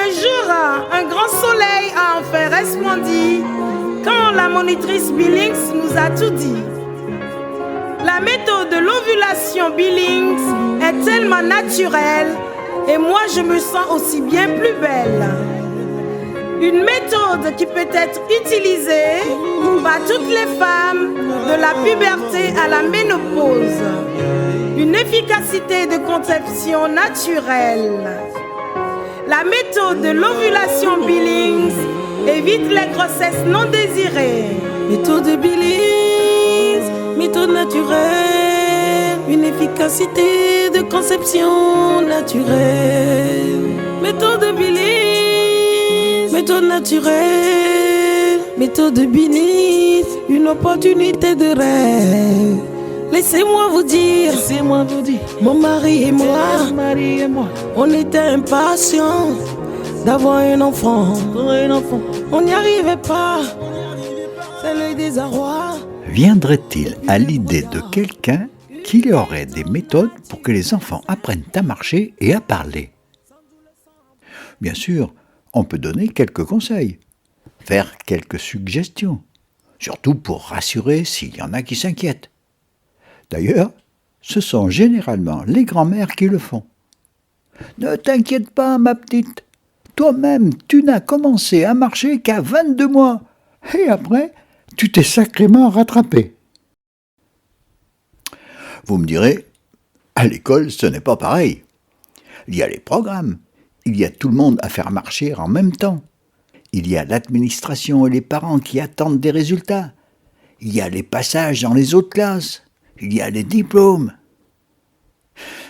Un jour, un grand soleil a enfin resplendi quand la monitrice Billings nous a tout dit. La méthode de l'ovulation Billings est tellement naturelle et moi je me sens aussi bien plus belle. Une méthode qui peut être utilisée par toutes les femmes de la puberté à la ménopause. Une efficacité de conception naturelle. La méthode de l'ovulation Billings évite les grossesses non désirées. Méthode Billings, méthode naturelle, une efficacité de conception naturelle. Méthode Billings, méthode naturelle, méthode Billings, une opportunité de rêve. Laissez-moi vous dire, mon mari et moi, on était impatients d'avoir un enfant. On n'y arrivait pas, c'est le désarroi. Viendrait-il à l'idée de quelqu'un qu'il y aurait des méthodes pour que les enfants apprennent à marcher et à parler? Bien sûr, on peut donner quelques conseils, faire quelques suggestions, surtout pour rassurer s'il y en a qui s'inquiètent. D'ailleurs, ce sont généralement les grands-mères qui le font. Ne t'inquiète pas, ma petite. Toi-même, tu n'as commencé à marcher qu'à 22 mois. Et après, tu t'es sacrément rattrapé. Vous me direz, à l'école, ce n'est pas pareil. Il y a les programmes. Il y a tout le monde à faire marcher en même temps. Il y a l'administration et les parents qui attendent des résultats. Il y a les passages dans les autres classes. Il y a les diplômes.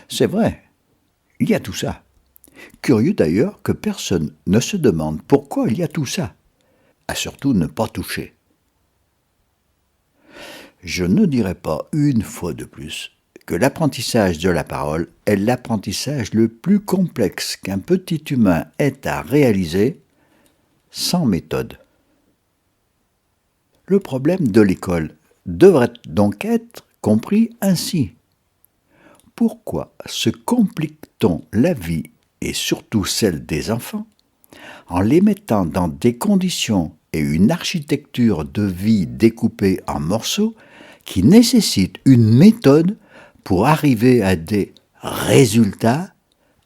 C'est vrai, il y a tout ça. Curieux d'ailleurs que personne ne se demande pourquoi il y a tout ça, à surtout ne pas toucher. Je ne dirai pas une fois de plus que l'apprentissage de la parole est l'apprentissage le plus complexe qu'un petit humain ait à réaliser sans méthode. Le problème de l'école devrait donc être compris ainsi. Pourquoi se complique-t-on la vie, et surtout celle des enfants, en les mettant dans des conditions et une architecture de vie découpée en morceaux qui nécessitent une méthode pour arriver à des résultats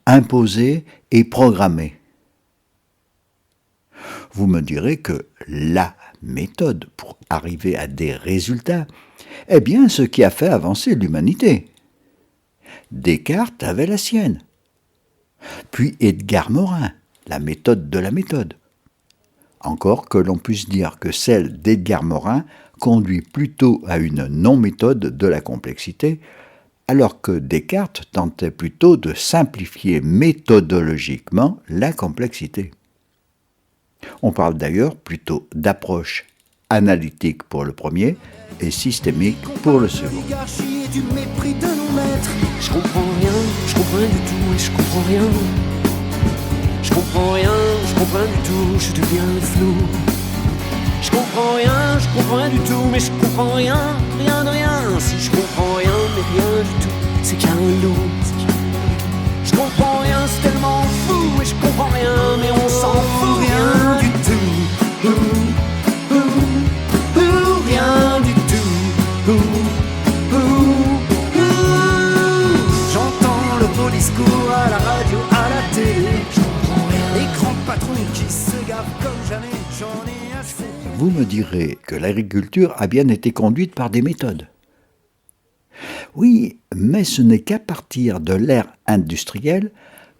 imposés et programmés? Vous me direz que la méthode pour arriver à des résultats est bien ce qui a fait avancer l'humanité. Descartes avait la sienne. Puis Edgar Morin, la méthode de la méthode. Encore que l'on puisse dire que celle d'Edgar Morin conduit plutôt à une non-méthode de la complexité, alors que Descartes tentait plutôt de simplifier méthodologiquement la complexité. On parle d'ailleurs plutôt d'approche analytique pour le premier et systémique pour le second. Du mépris de nos maîtres. Je comprends rien du tout et je comprends rien. Je comprends rien du tout, je deviens flou. Je comprends rien du tout, mais je comprends rien de rien. Si je comprends rien, mais rien du tout, c'est qu'un loup. Je comprends rien, c'est tellement fou et je comprends rien, mais on s'en fout rien du tout. Rien du tout. J'entends le beau discours à la radio, à la télé. Je comprends rien. Les grandes patrouilles qui se gavent comme jamais, j'en ai assez. Vous me direz que l'agriculture a bien été conduite par des méthodes. Oui, mais ce n'est qu'à partir de l'ère industrielle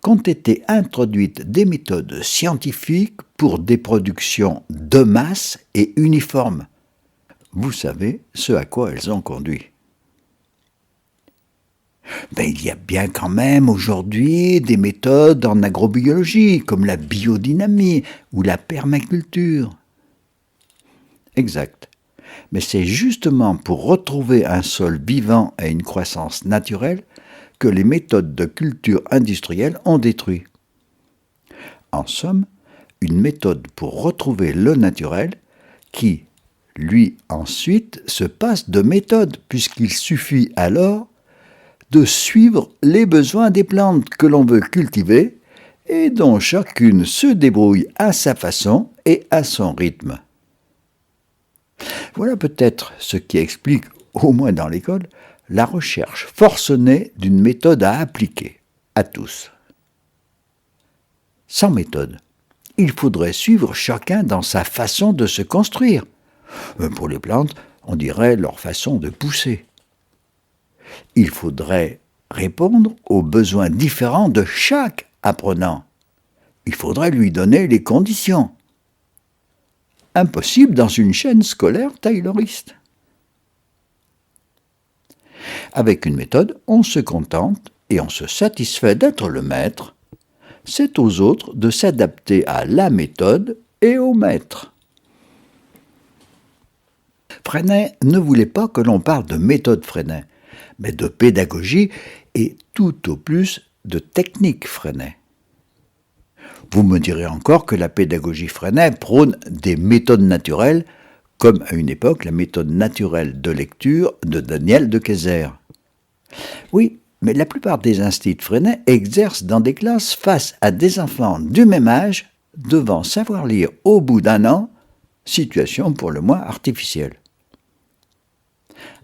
qu'ont été introduites des méthodes scientifiques pour des productions de masse et uniformes. Vous savez ce à quoi elles ont conduit. Mais il y a bien quand même aujourd'hui des méthodes en agrobiologie, comme la biodynamie ou la permaculture. Exact. Mais c'est justement pour retrouver un sol vivant et une croissance naturelle que les méthodes de culture industrielle ont détruit. En somme, une méthode pour retrouver le naturel qui, lui, ensuite, se passe de méthode, puisqu'il suffit alors de suivre les besoins des plantes que l'on veut cultiver et dont chacune se débrouille à sa façon et à son rythme. Voilà peut-être ce qui explique, au moins dans l'école, la recherche forcenée d'une méthode à appliquer à tous. Sans méthode, il faudrait suivre chacun dans sa façon de se construire. Pour les plantes, on dirait leur façon de pousser. Il faudrait répondre aux besoins différents de chaque apprenant. Il faudrait lui donner les conditions. Impossible dans une chaîne scolaire tayloriste. Avec une méthode, on se contente et on se satisfait d'être le maître. C'est aux autres de s'adapter à la méthode et au maître. Freinet ne voulait pas que l'on parle de méthode Freinet, mais de pédagogie et tout au plus de technique Freinet. Vous me direz encore que la pédagogie Freinet prône des méthodes naturelles, comme à une époque la méthode naturelle de lecture de Daniel de Keyser. Oui, mais la plupart des instituts Freinet exercent dans des classes face à des enfants du même âge, devant savoir lire au bout d'un an, situation pour le moins artificielle.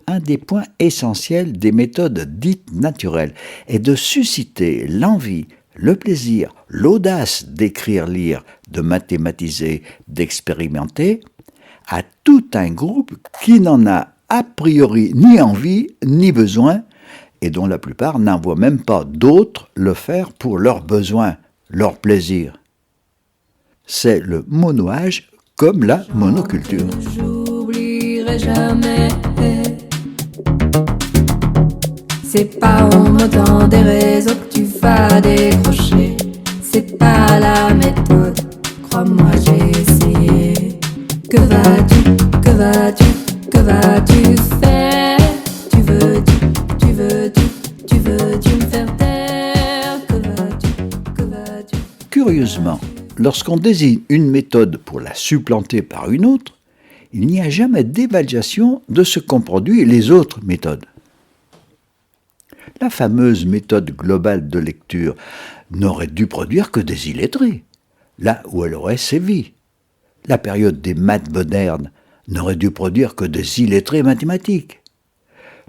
Un des points essentiels des méthodes dites naturelles est de susciter l'envie, le plaisir, l'audace d'écrire-lire, de mathématiser, d'expérimenter, à tout un groupe qui n'en a a priori ni envie ni besoin, et dont la plupart n'en voient même pas d'autres le faire pour leurs besoins, leur plaisir. C'est le monoage comme la monoculture. J'oublierai jamais. C'est pas en montant des réseaux que tu vas décrocher. C'est pas la méthode, crois-moi j'ai essayé. Que vas-tu, que vas-tu, que vas-tu faire? Tu veux-tu me faire taire? Que vas-tu? Curieusement, lorsqu'on désigne une méthode pour la supplanter par une autre, il n'y a jamais d'évaluation de ce qu'ont produit les autres méthodes. La fameuse méthode globale de lecture n'aurait dû produire que des illettrés, là où elle aurait sévi. La période des maths modernes n'aurait dû produire que des illettrés mathématiques.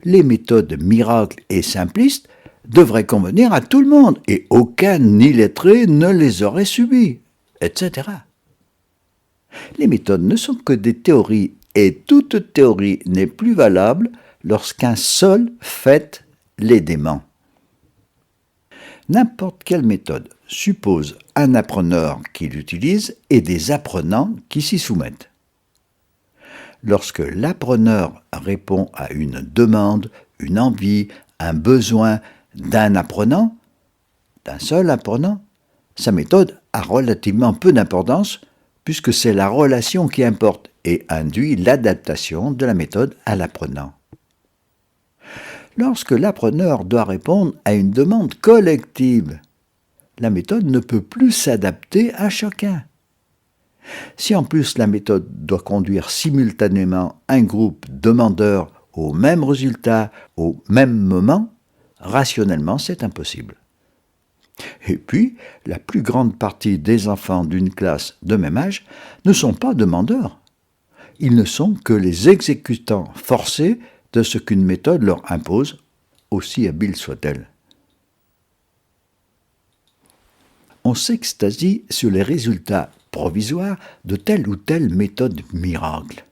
Les méthodes miracles et simplistes devraient convenir à tout le monde et aucun illettré ne les aurait subies, etc. Les méthodes ne sont que des théories et toute théorie n'est plus valable lorsqu'un seul fait les dément. N'importe quelle méthode suppose un appreneur qui l'utilise et des apprenants qui s'y soumettent. Lorsque l'appreneur répond à une demande, une envie, un besoin d'un apprenant, d'un seul apprenant, sa méthode a relativement peu d'importance puisque c'est la relation qui importe et induit l'adaptation de la méthode à l'apprenant. Lorsque l'appreneur doit répondre à une demande collective, la méthode ne peut plus s'adapter à chacun. Si en plus la méthode doit conduire simultanément un groupe demandeur au même résultat au même moment, rationnellement c'est impossible. Et puis, la plus grande partie des enfants d'une classe de même âge ne sont pas demandeurs. Ils ne sont que les exécutants forcés de ce qu'une méthode leur impose, aussi habile soit-elle. On s'extasie sur les résultats provisoires de telle ou telle méthode miracle.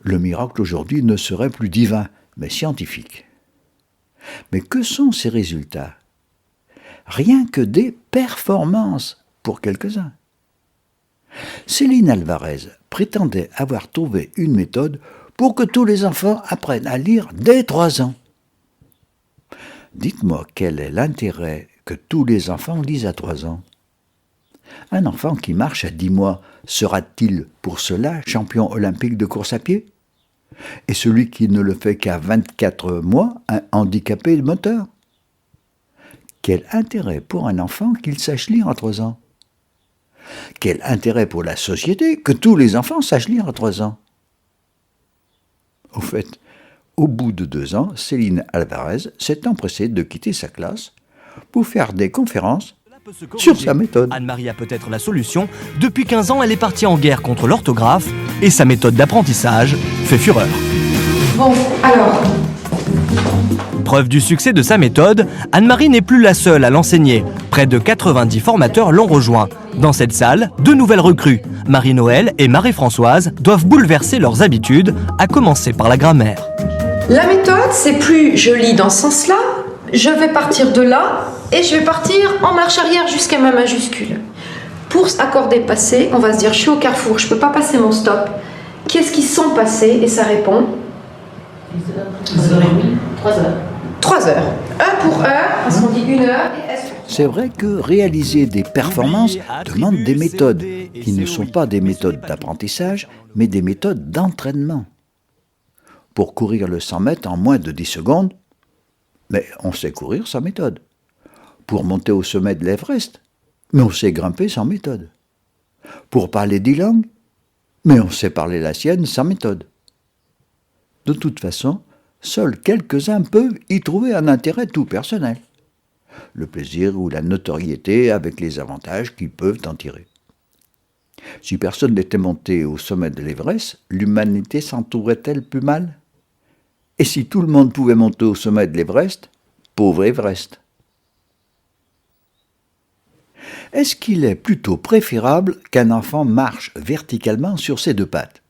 Le miracle aujourd'hui ne serait plus divin, mais scientifique. Mais que sont ces résultats ? Rien que des performances pour quelques-uns. Céline Alvarez prétendait avoir trouvé une méthode pour que tous les enfants apprennent à lire dès 3 ans. Dites-moi quel est l'intérêt que tous les enfants lisent à 3 ans. Un enfant qui marche à 10 mois sera-t-il pour cela champion olympique de course à pied ? Et celui qui ne le fait qu'à 24 mois, un handicapé moteur ? Quel intérêt pour un enfant qu'il sache lire à 3 ans ? Quel intérêt pour la société que tous les enfants sachent lire à 3 ans ? Au fait, au bout de 2 ans, Céline Alvarez s'est empressée de quitter sa classe pour faire des conférences sur sa méthode. Anne-Marie a peut-être la solution. Depuis 15 ans, elle est partie en guerre contre l'orthographe et sa méthode d'apprentissage fait fureur. Bon, alors, Preuve du succès de sa méthode, Anne-Marie n'est plus la seule à l'enseigner. Près de 90 formateurs l'ont rejoint. Dans cette salle, 2 nouvelles recrues, Marie-Noël et Marie-Françoise, doivent bouleverser leurs habitudes, à commencer par la grammaire. la méthode, c'est plus je lis dans ce sens-là, je vais partir de là et je vais partir en marche arrière jusqu'à ma majuscule. Pour accorder passé, on va se dire je suis au carrefour, je peux pas passer mon stop. Qu'est-ce qu'ils sont passés? Et ça répond 3 heures. 1 pour heure, parce qu'on dit 1 heure. C'est vrai que réaliser des performances demande des méthodes, qui ne sont pas des méthodes d'apprentissage, mais des méthodes d'entraînement. Pour courir le 100 mètres en moins de 10 secondes, mais on sait courir sans méthode. Pour monter au sommet de l'Everest, mais on sait grimper sans méthode. Pour parler 10 langues, mais on sait parler la sienne sans méthode. De toute façon, seuls quelques-uns peuvent y trouver un intérêt tout personnel. Le plaisir ou la notoriété avec les avantages qu'ils peuvent en tirer. Si personne n'était monté au sommet de l'Everest, l'humanité s'en trouverait-elle plus mal? Et si tout le monde pouvait monter au sommet de l'Everest, pauvre Everest. Est-ce qu'il est plutôt préférable qu'un enfant marche verticalement sur ses 2 pattes?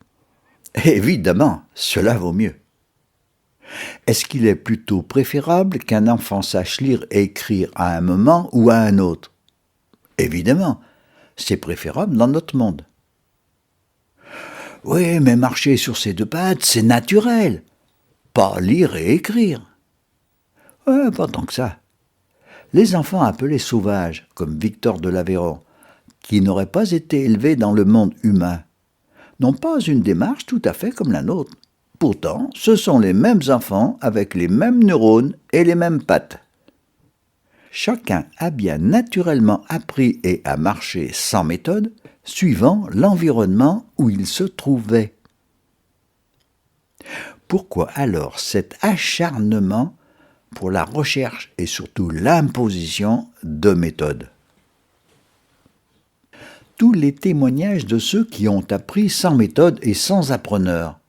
Évidemment, cela vaut mieux. Est-ce qu'il est plutôt préférable qu'un enfant sache lire et écrire à un moment ou à un autre? Évidemment, c'est préférable dans notre monde. Oui, mais marcher sur ses 2 pattes, c'est naturel. Pas lire et écrire. Ouais, pas tant que ça. Les enfants appelés sauvages, comme Victor de l'Aveyron, qui n'auraient pas été élevés dans le monde humain, n'ont pas une démarche tout à fait comme la nôtre. Pourtant, ce sont les mêmes enfants avec les mêmes neurones et les mêmes pattes. Chacun a bien naturellement appris et a marché sans méthode, suivant l'environnement où il se trouvait. Pourquoi alors cet acharnement pour la recherche et surtout l'imposition de méthodes? Tous les témoignages de ceux qui ont appris sans méthode et sans appreneur,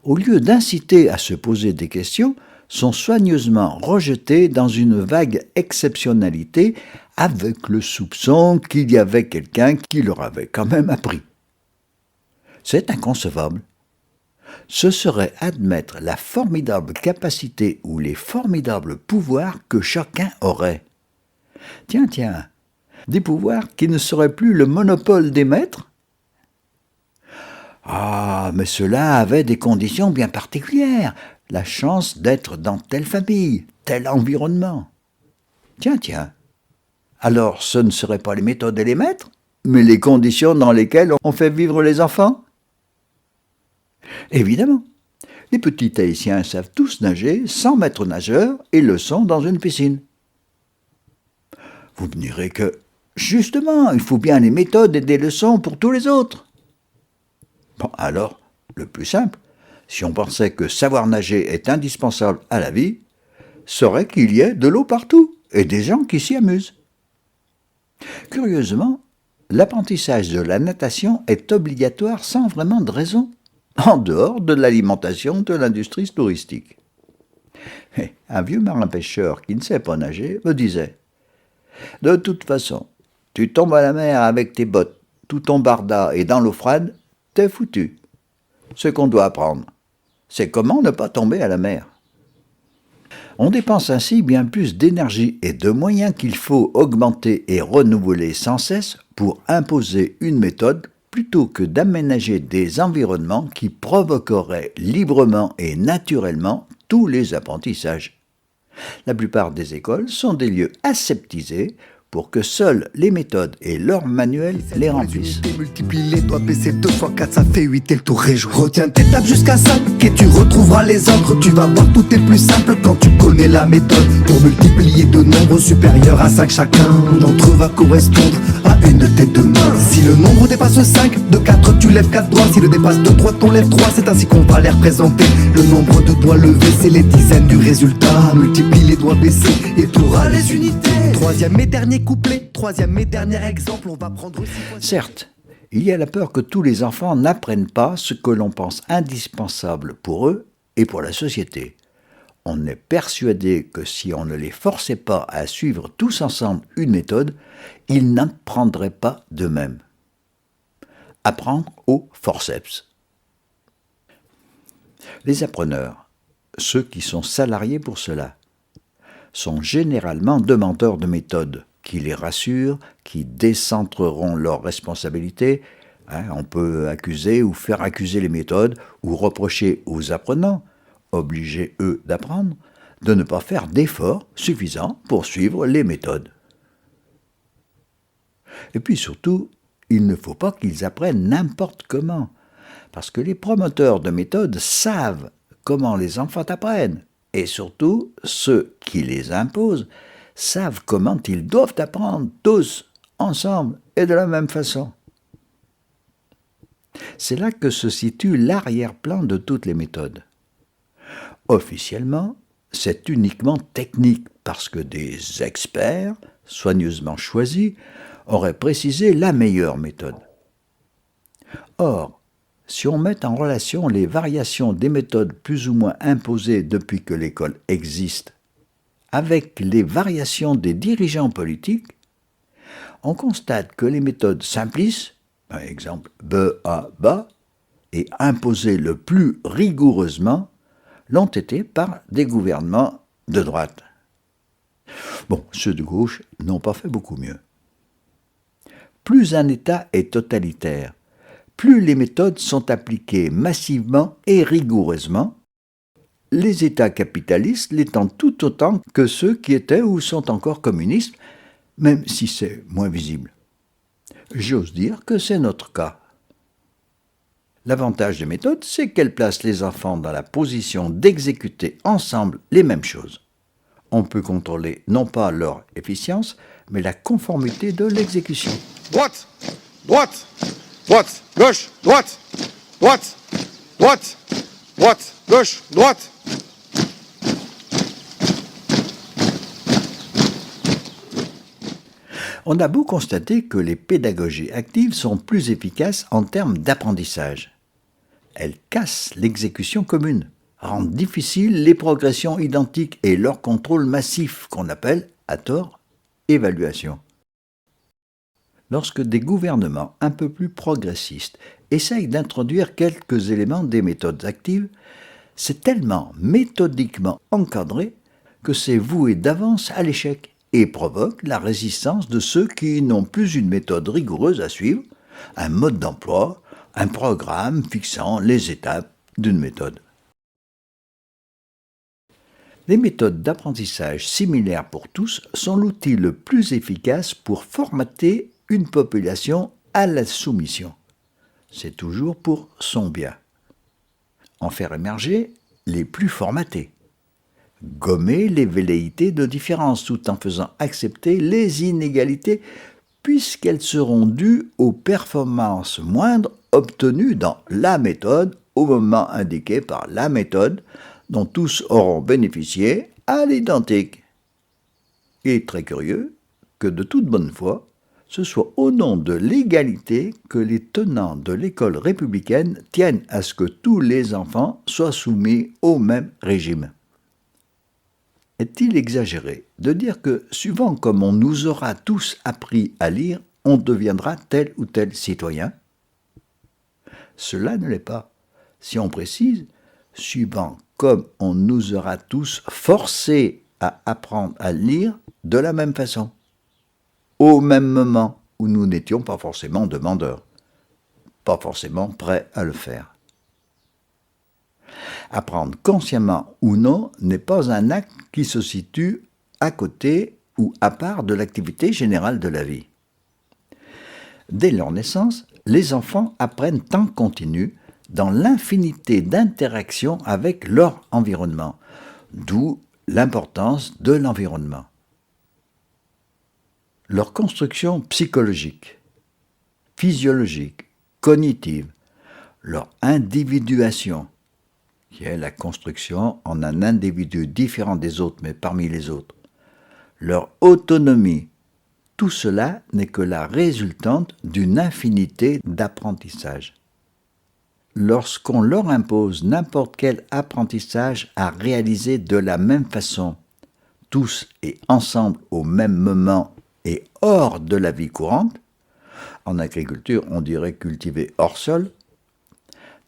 au lieu d'inciter à se poser des questions, sont soigneusement rejetés dans une vague exceptionnalité avec le soupçon qu'il y avait quelqu'un qui leur avait quand même appris. C'est inconcevable. Ce serait admettre la formidable capacité ou les formidables pouvoirs que chacun aurait. Tiens, des pouvoirs qui ne seraient plus le monopole des maîtres? Ah, mais cela avait des conditions bien particulières, la chance d'être dans telle famille, tel environnement. Tiens, alors ce ne seraient pas les méthodes et les maîtres, mais les conditions dans lesquelles on fait vivre les enfants? Évidemment, les petits Tahitiens savent tous nager sans maître nageur et le sont dans une piscine. Vous me direz que, justement, il faut bien les méthodes et des leçons pour tous les autres. Bon, alors, le plus simple, si on pensait que savoir nager est indispensable à la vie, serait qu'il y ait de l'eau partout et des gens qui s'y amusent. Curieusement, l'apprentissage de la natation est obligatoire sans vraiment de raison, en dehors de l'alimentation de l'industrie touristique. Et un vieux marin-pêcheur qui ne sait pas nager me disait « De toute façon, tu tombes à la mer avec tes bottes, tout ton barda et dans l'eau froide, t'es foutu. Ce qu'on doit apprendre, c'est comment ne pas tomber à la mer. » On dépense ainsi bien plus d'énergie et de moyens qu'il faut augmenter et renouveler sans cesse pour imposer une méthode plutôt que d'aménager des environnements qui provoqueraient librement et naturellement tous les apprentissages. La plupart des écoles sont des lieux aseptisés pour que seules les méthodes et leurs manuels les remplissent. Multiplie les doigts, baisser 2 fois 4, ça fait 8 et le tour réjoui. Retiens tes tables jusqu'à 5 et tu retrouveras les ordres. Tu vas voir, tout est plus simple quand tu connais la méthode. Pour multiplier de nombres supérieurs à 5, chacun d'entre eux va correspondre à une tête de main. Si le nombre dépasse 5, de 4 tu lèves 4 doigts. Si le dépasse de 3, t'en lèves 3. C'est ainsi qu'on va les représenter. Le nombre de doigts levés, c'est les dizaines du résultat. Multiplie les doigts baissés et t'auras les unités. Troisième et dernier couplet, troisième et dernier exemple, on va prendre aussi... Certes, il y a la peur que tous les enfants n'apprennent pas ce que l'on pense indispensable pour eux et pour la société. On est persuadé que si on ne les forçait pas à suivre tous ensemble une méthode, ils n'apprendraient pas d'eux-mêmes. Apprendre au forceps. Les appreneurs, ceux qui sont salariés pour cela, sont généralement demandeurs de méthodes qui les rassurent, qui décentreront leurs responsabilités. On peut accuser ou faire accuser les méthodes ou reprocher aux apprenants, obligés eux d'apprendre, de ne pas faire d'efforts suffisants pour suivre les méthodes. Et puis surtout, il ne faut pas qu'ils apprennent n'importe comment, parce que les promoteurs de méthodes savent comment les enfants apprennent, et surtout, ceux qui les imposent savent comment ils doivent apprendre tous, ensemble et de la même façon. C'est là que se situe l'arrière-plan de toutes les méthodes. Officiellement, c'est uniquement technique parce que des experts, soigneusement choisis, auraient précisé la meilleure méthode. Or, si on met en relation les variations des méthodes plus ou moins imposées depuis que l'école existe avec les variations des dirigeants politiques, on constate que les méthodes simplistes, par exemple B.A.B.A., et imposées le plus rigoureusement, l'ont été par des gouvernements de droite. Bon, ceux de gauche n'ont pas fait beaucoup mieux. Plus un État est totalitaire, plus les méthodes sont appliquées massivement et rigoureusement, les États capitalistes l'étant tout autant que ceux qui étaient ou sont encore communistes, même si c'est moins visible. J'ose dire que c'est notre cas. L'avantage des méthodes, c'est qu'elles placent les enfants dans la position d'exécuter ensemble les mêmes choses. On peut contrôler non pas leur efficience, mais la conformité de l'exécution. Droite, droite, droite, gauche, droite, droite, droite, droite, gauche, droite. On a beau constater que les pédagogies actives sont plus efficaces en termes d'apprentissage. Elles cassent l'exécution commune, rendent difficiles les progressions identiques et leur contrôle massif qu'on appelle, à tort, évaluation. Lorsque des gouvernements un peu plus progressistes essayent d'introduire quelques éléments des méthodes actives, c'est tellement méthodiquement encadré que c'est voué d'avance à l'échec et provoque la résistance de ceux qui n'ont plus une méthode rigoureuse à suivre, un mode d'emploi, un programme fixant les étapes d'une méthode. Les méthodes d'apprentissage similaires pour tous sont l'outil le plus efficace pour formater une population à la soumission. C'est toujours pour son bien. En faire émerger les plus formatés. Gommer les velléités de différence tout en faisant accepter les inégalités puisqu'elles seront dues aux performances moindres obtenues dans la méthode au moment indiqué par la méthode dont tous auront bénéficié à l'identique. Il est très curieux que de toute bonne foi, ce soit au nom de l'égalité que les tenants de l'école républicaine tiennent à ce que tous les enfants soient soumis au même régime. Est-il exagéré de dire que, suivant comme on nous aura tous appris à lire, on deviendra tel ou tel citoyen? Cela ne l'est pas. Si on précise, suivant comme on nous aura tous forcés à apprendre à lire de la même façon, au même moment où nous n'étions pas forcément demandeurs, pas forcément prêts à le faire. Apprendre consciemment ou non n'est pas un acte qui se situe à côté ou à part de l'activité générale de la vie. Dès leur naissance, les enfants apprennent en continu dans l'infinité d'interactions avec leur environnement, d'où l'importance de l'environnement. Leur construction psychologique, physiologique, cognitive, leur individuation, qui est la construction en un individu différent des autres, mais parmi les autres, leur autonomie. Tout cela n'est que la résultante d'une infinité d'apprentissages. Lorsqu'on leur impose n'importe quel apprentissage à réaliser de la même façon, tous et ensemble au même moment et hors de la vie courante, en agriculture on dirait cultiver hors sol,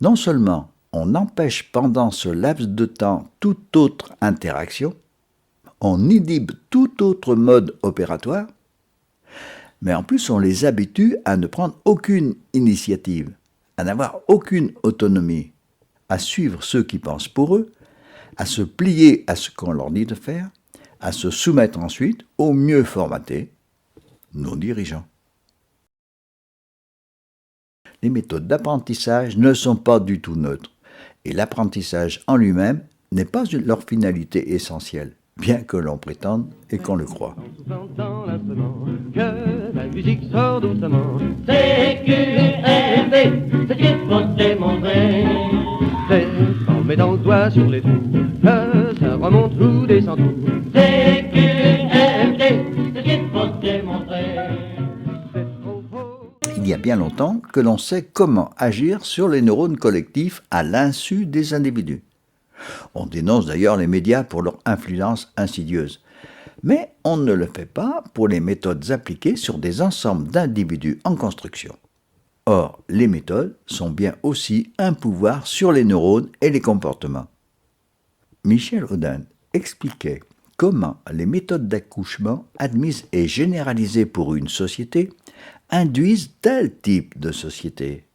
non seulement on empêche pendant ce laps de temps toute autre interaction, on inhibe tout autre mode opératoire, mais en plus on les habitue à ne prendre aucune initiative, à n'avoir aucune autonomie, à suivre ceux qui pensent pour eux, à se plier à ce qu'on leur dit de faire, à se soumettre ensuite au mieux formatés, nos dirigeants. Les méthodes d'apprentissage ne sont pas du tout neutres, et l'apprentissage en lui-même n'est pas leur finalité essentielle, bien que l'on prétende et qu'on le croit. Que la musique sort doucement, c'est QMV, c'est ce qu'il faut démontrer. C'est en mettant le doigt sur les trous, que ça remonte ou descend tout. C'est QMV, c'est ce qu'il faut démontrer. Il y a bien longtemps que l'on sait comment agir sur les neurones collectifs à l'insu des individus. On dénonce d'ailleurs les médias pour leur influence insidieuse. Mais on ne le fait pas pour les méthodes appliquées sur des ensembles d'individus en construction. Or, les méthodes sont bien aussi un pouvoir sur les neurones et les comportements. Michel Audin expliquait comment les méthodes d'accouchement admises et généralisées pour une société induisent tel type de société,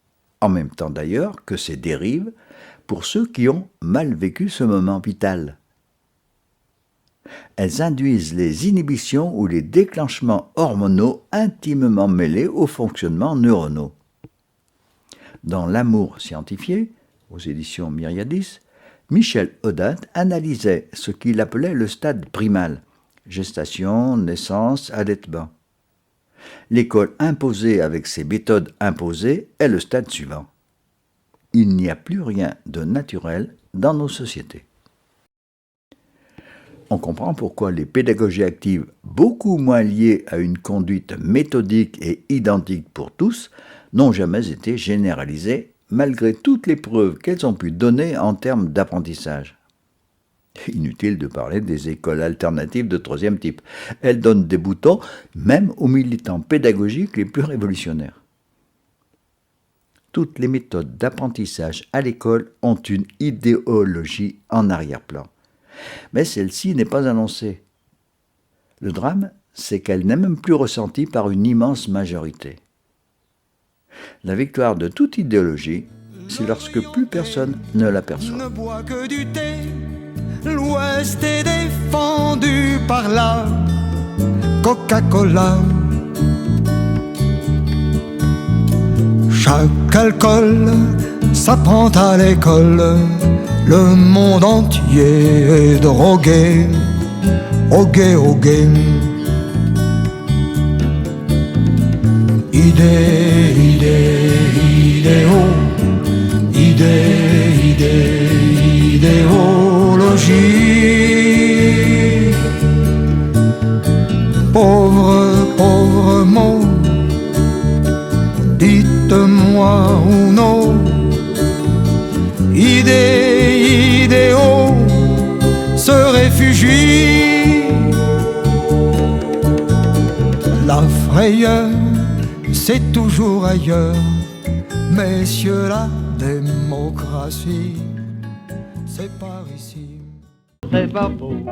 en même temps d'ailleurs que ces dérives pour ceux qui ont mal vécu ce moment vital. Elles induisent les inhibitions ou les déclenchements hormonaux intimement mêlés aux fonctionnements neuronaux. Dans L'amour scientifié, aux éditions Myriadis, Michel Audin analysait ce qu'il appelait le stade primal, gestation, naissance, allaitement. L'école imposée avec ses méthodes imposées est le stade suivant. Il n'y a plus rien de naturel dans nos sociétés. On comprend pourquoi les pédagogies actives, beaucoup moins liées à une conduite méthodique et identique pour tous, n'ont jamais été généralisées malgré toutes les preuves qu'elles ont pu donner en termes d'apprentissage. Inutile de parler des écoles alternatives de troisième type. Elles donnent des boutons même aux militants pédagogiques les plus révolutionnaires. Toutes les méthodes d'apprentissage à l'école ont une idéologie en arrière-plan. Mais celle-ci n'est pas annoncée. Le drame, c'est qu'elle n'est même plus ressentie par une immense majorité. La victoire de toute idéologie, c'est lorsque plus personne ne l'aperçoit. Ne boit que du thé, l'Ouest est défendu par la Coca-Cola. Chaque alcool s'apprend à l'école, le monde entier est drogué, drogué, drogué. Idée, idée, idéo, idée, idée, idéologie. Pauvre, pauvre mot, dites-moi où non. Idée, idéo, se réfugie. La frayeur, c'est toujours ailleurs. Messieurs, la démocratie, c'est par ici. C'est pas faux.